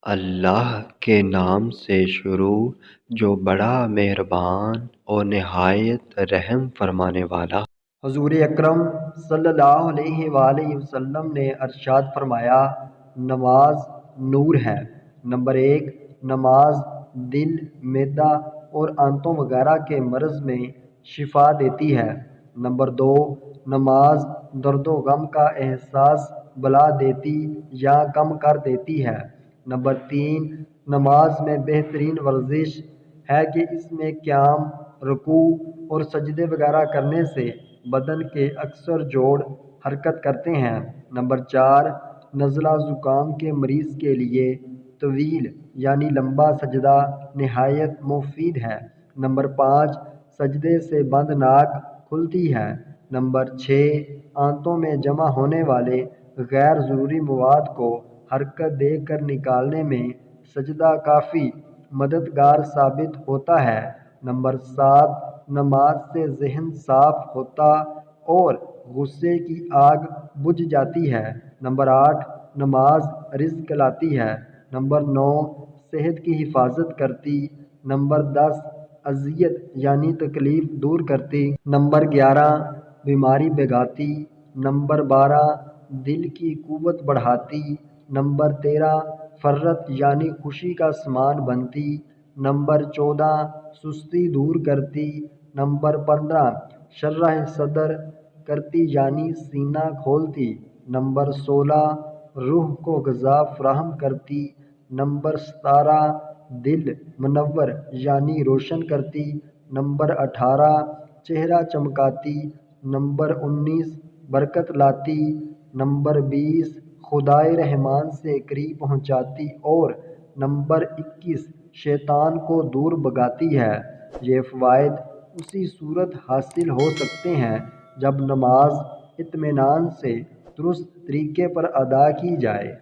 اللہ کے نام سے شروع جو بڑا مہربان اور نہایت رحم فرمانے والا۔ حضور اکرم صلی اللہ علیہ وآلہ وسلم نے ارشاد فرمایا، نماز نور ہے۔ نمبر 1، نماز دل، معدہ اور آنتوں وغیرہ کے مرض میں شفا دیتی ہے۔ نمبر 2، نماز درد و غم کا احساس بھلا دیتی یا کم کر دیتی ہے۔ نمبر 3، نماز میں بہترین ورزش ہے کہ اس میں قیام، رکوع اور سجدے وغیرہ کرنے سے بدن کے اکثر جوڑ حرکت کرتے ہیں۔ نمبر 4، نزلہ زکام کے مریض کے لیے طویل یعنی لمبا سجدہ نہایت مفید ہے۔ نمبر 5، سجدے سے بند ناک کھلتی ہے۔ نمبر 6، آنتوں میں جمع ہونے والے غیر ضروری مواد کو حرکت دے کر نکالنے میں سجدہ کافی مددگار ثابت ہوتا ہے۔ نمبر 7، نماز سے ذہن صاف ہوتا اور غصے کی آگ بجھ جاتی ہے۔ نمبر 8، نماز رزق لاتی ہے۔ نمبر 9، صحت کی حفاظت کرتی۔ نمبر 10، اذیت یعنی تکلیف دور کرتی۔ نمبر 11، بیماری بھگاتی۔ نمبر 12، دل کی قوت بڑھاتی۔ نمبر 13، فرحت یعنی خوشی کا سامان بنتی۔ نمبر 14، سستی دور کرتی۔ نمبر 15، شرح صدر کرتی یعنی سینہ کھولتی۔ نمبر 16، روح کو غذا فراہم کرتی۔ نمبر 17، دل منور یعنی روشن کرتی۔ نمبر 18، چہرہ چمکاتی۔ نمبر 19، برکت لاتی۔ نمبر 20، خدائے رحمان سے قریب پہنچاتی اور نمبر 21، شیطان کو دور بھگاتی ہے۔ یہ فوائد اسی صورت حاصل ہو سکتے ہیں جب نماز اطمینان سے درست طریقے پر ادا کی جائے۔